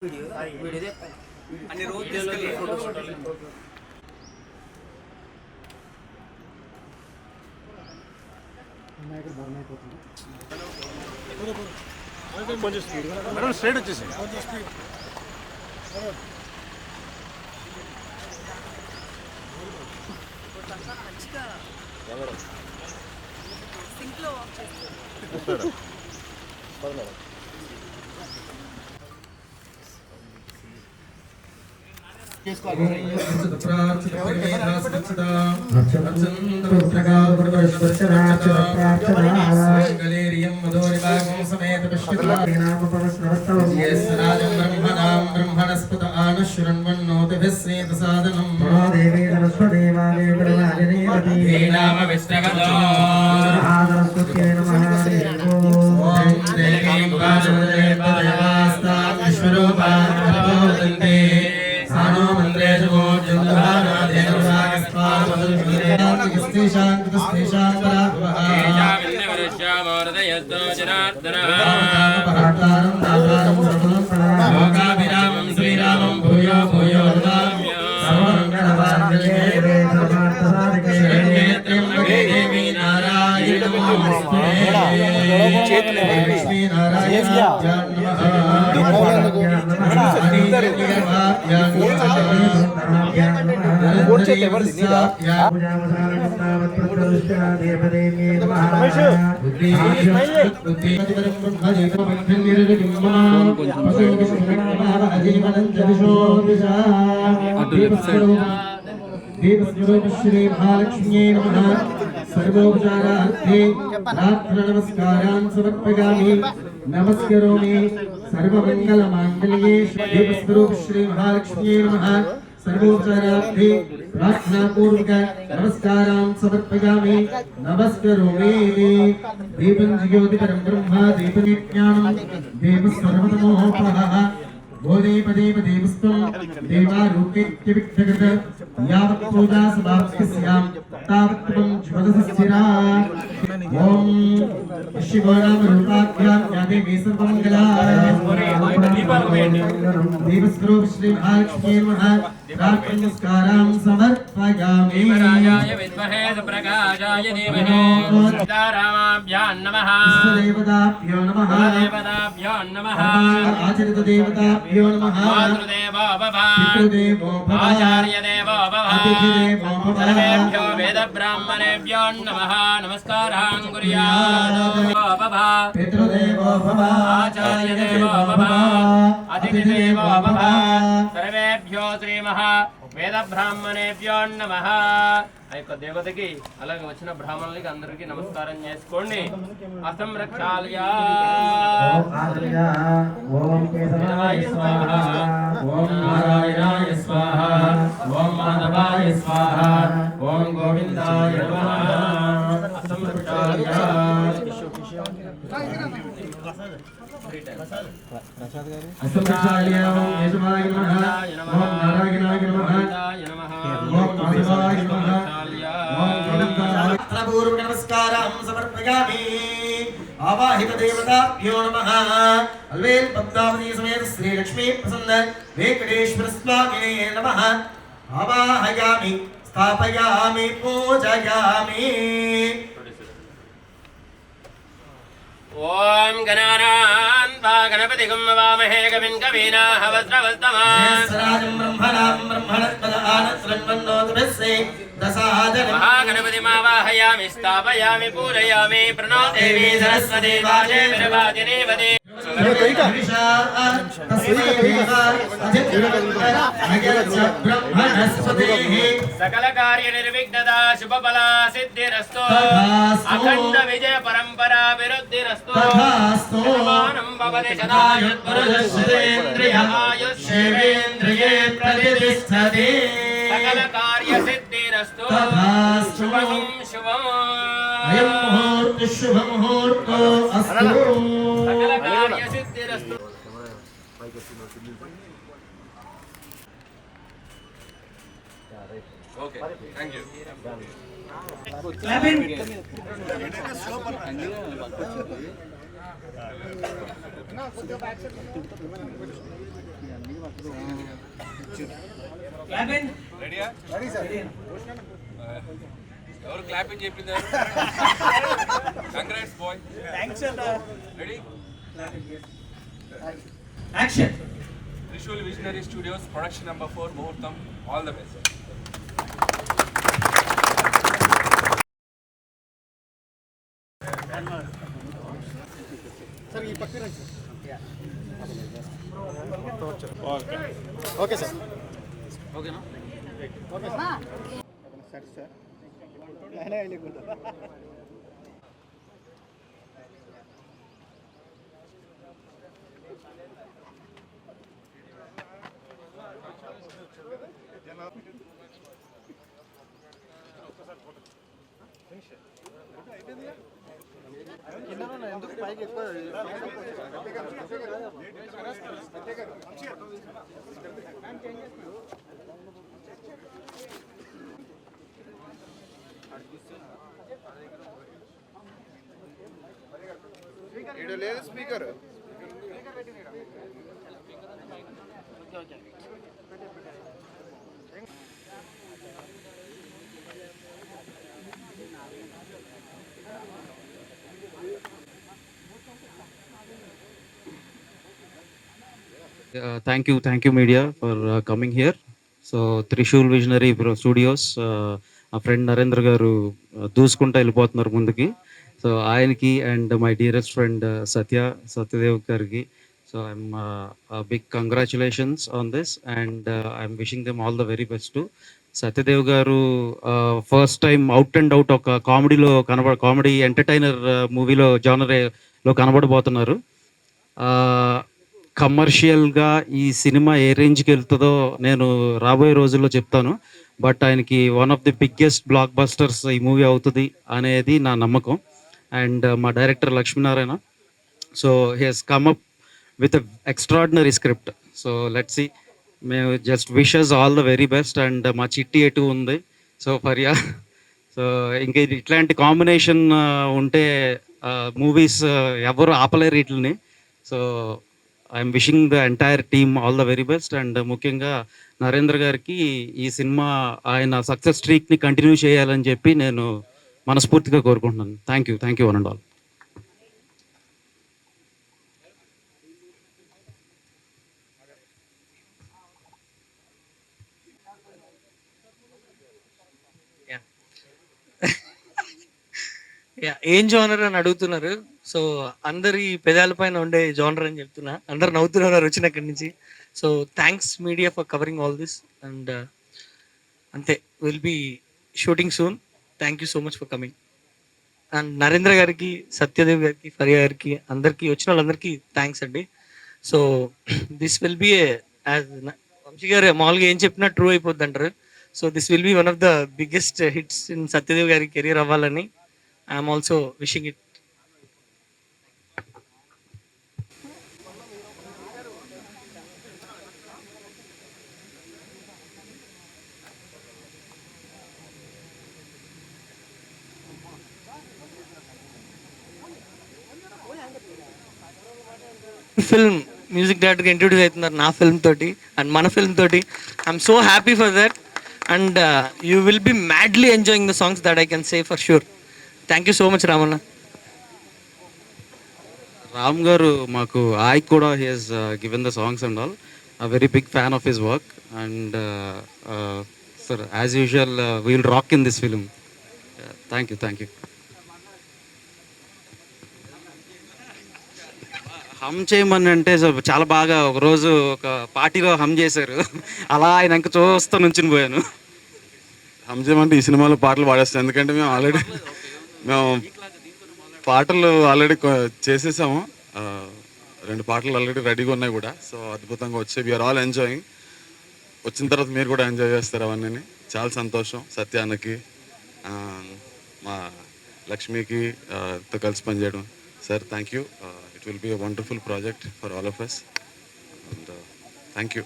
అన్ని రోజు తీసుకెళ్ళి కొంచెం స్పీడ్ మేడం స్ట్రైట్ వచ్చేసి సింక్లో వాక్ చేస్తాను. श्री महालक्ष्मी नमः सर्वोपचारार्थे नमस्कारान् समर्पयामि नमस्करोमि सर्वमंगलमांगल्ये दीपस्वरूप श्री महालक्ष्मी नमः सर्वोपचारार्थे प्रार्थना पूर्वक नमस्कारान् समर्पयामि नमस्करोमि दीपं ज्योति परं ब्रह्म दीपज्ञानं दीपस्वर्वतमोपहः देवस्त्वं देवारूपेत्यविघ्नकृत यावत् पूजा समाप्तिस्यां तावत् त्वं ज्वलसस्थिरा ॐ शिवनामरूपाभ्यां या देवी सर्वमङ्गला देवस्वरूप श्री महालक्ष्मी नमः नमस्कारां समर्पयामि राजाय विद्महे सुप्रकाशाय धीमहि सीतारामाभ्यां नमः देवताभ्यो नमः देवताभ्यो नमः आचरित देवताभ्यो नमः मातृदेवो भव पितृदेवो भव आचार्यदेवो भव अतिथिदेवो भव सर्वेभ्यो वेदब्राह्मणेभ्यो नमः नमस्कारान् कुर्यात् भव पितृदेवो भव आचार्यदेवो भव अतिथिदेवो भव सर्वेभ्यो श्रीमः వేద బ్రాహ్మణేభ్యో నమః. ఆ యొక్క దేవతకి అలాగే వచ్చిన బ్రాహ్మణులకి అందరికీ నమస్కారం చేసుకోండి. అసం రక్షాలయ ఓం కేశవాయ స్వాహ ఓం నారాయణాయ స్వాహ ఓం మాధవాయ స్వాహ ఓం గోవిందాయ నమః. అసం రక్షాలయ అసంప్రదాయ ఓం కేశవాయ నమః ఓం నారాయణాయ నమః ఓం మాధవాయ నమః ఓం గోవిందాయ పూర్వ నమస్కారం సమర్పయామి. ఆవాహిత దేవతాభ్యో నమః. అల్వేల్ పద్మావతి సమేత శ్రీ లక్ష్మీ ప్రసన్న వెంకటేశ్వర స్వామినే నమః. ఆవాహయామి స్థాపయామి పూజయామి. ఓం గణానాన్ వా గణపతిగం వామహే కవిన్ కవీనాః వజ్రవస్తమాన్ సరాజం బ్రహ్మణాం బ్రహ్మణస్పద ఆనస్రన్వన్నోతభస్సే దశాదనం మహాగణపతిమావాహయామి స్థాపయామి పూజయామి. ప్రణో దేవీ సరస్వతి వాచే విరవాదినేవదే సకల కార్య నిర్విఘ్నత శుభఫల సిద్ధిరస్తు. అఖండ విజయ పరంపరా విరుద్ధిరస్తు. శతమానం భవతి శతాయుఃపురుషేంద్రియ ఆయుష్యేంద్రియే ప్రతిష్టతి. సకల కార్య సిద్ధిరస్తు. శుభం శుభం. అయం ముహూర్త శుభ ముహూర్తో అస్తు. సకల కార్య సిద్ధిరస్తు. Okay, thank you. రెడీయా? ఎవరు క్లాపింగ్ చెప్పిందారు? Congrats boy. Ready? Action. Trishul Visionary Studios, production number 4, Muhurtam. All the best. Sir ఈ పక్కన ఓకే సార్ ఓకేనా ఓకే సార్ సార్ నేనే వెళ్ళిపోతా ఎందుకు పైకి ఎక్కువ లేదు speaker Thank you, media, for coming here. So, Trishul Visionary Studios, a friend Narendra garu దూసుకుంటా వెళ్ళిపోతున్నారు ముందుకి. సో ఆయనకి and my dearest friend Satyadev గారికి so I'm big congratulations on this and I'm wishing them all the very best to Satyadev garu first time out and out ఒక comedy entertainer మూవీలో జానర్లో కనబడబోతున్నారు. కమర్షియల్గా ఈ సినిమా ఏ రేంజ్కి వెళ్తుందో నేను రాబోయే రోజుల్లో చెప్తాను. బట్ ఆయనకి one of the biggest blockbusters ఈ మూవీ అవుతుంది అనేది నా నమ్మకం. అండ్ మా director Lakshminarayana, so he has come up with extraordinary script. So let's see, మేము just wishes all the very best. And మా చిట్టి ఎటు ఉంది, సో ఫరియా. సో ఇంకా ఇట్లాంటి కాంబినేషన్ ఉంటే మూవీస్ ఎవరు ఆపలేరు వీటిని. So I'm wishing the entire team all the very best. And ముఖ్యంగా నరేంద్ర గారికి ఈ సినిమా ఆయన సక్సెస్ స్ట్రీక్ని కంటిన్యూ చేయాలని చెప్పి నేను మనస్ఫూర్తిగా కోరుకుంటున్నాను. Thank you one and all. ఏం జోనర్ అని అడుగుతున్నారు. సో అందరి పెదాల పైన ఉండే జోనర్ అని చెప్తున్నా. అందరు నవ్వుతున్నారు వచ్చినక్కడి నుంచి. So thanks media for covering all this and అంతే, will be shooting soon. Thank you so much for coming. And Narendra గారికి, సత్యదేవ్ గారికి, ఫరియా గారికి, అందరికీ వచ్చిన వాళ్ళందరికీ థ్యాంక్స్ అండి. So this will be Vamshi గారు మామూలుగా ఏం చెప్పినా ట్రూ అయిపోద్ది అంటారు. So this will be one of the biggest hits in Satyadev గారి కెరీర్ అవ్వాలని I'm also wishing it. Film music డైరెక్టర్గా ఇంట్రొడ్యూస్ అవుతున్నారు నా ఫిల్మ్ తోటి అండ్ మన ఫిల్మ్ తోటి. I'm so happy for that and you will be madly enjoying the songs that I can say for sure. Thank you so much Ramanna. Ram garu మాకు కూడా he has given the songs and all. Very big fan of his work and sir as usual we will rock in this film. Thank you. Hum చేయమని అంటే చాలా బాగా ఒకరోజు ఒక పార్టీలో హమ్ చేశారు. అలా ఆయన ఇంకా చూస్తూ నుంచుని పోయాను. హమ్ చేయమంటే ఈ సినిమాలో పాటలు పాడేస్తాం, ఎందుకంటే మేము పాటలు ఆల్రెడీ చేసేసాము. 2 పాటలు ఆల్రెడీ రెడీగా ఉన్నాయి కూడా. సో అద్భుతంగా వచ్చాయి. We are all enjoying. వచ్చిన తర్వాత మీరు కూడా ఎంజాయ్ చేస్తారు అవన్నీ. చాలా సంతోషం. సత్యానికి, మా లక్ష్మికి తో కలిసి పనిచేయడం. Sir thank you. It will be a wonderful project for all of us and thank you.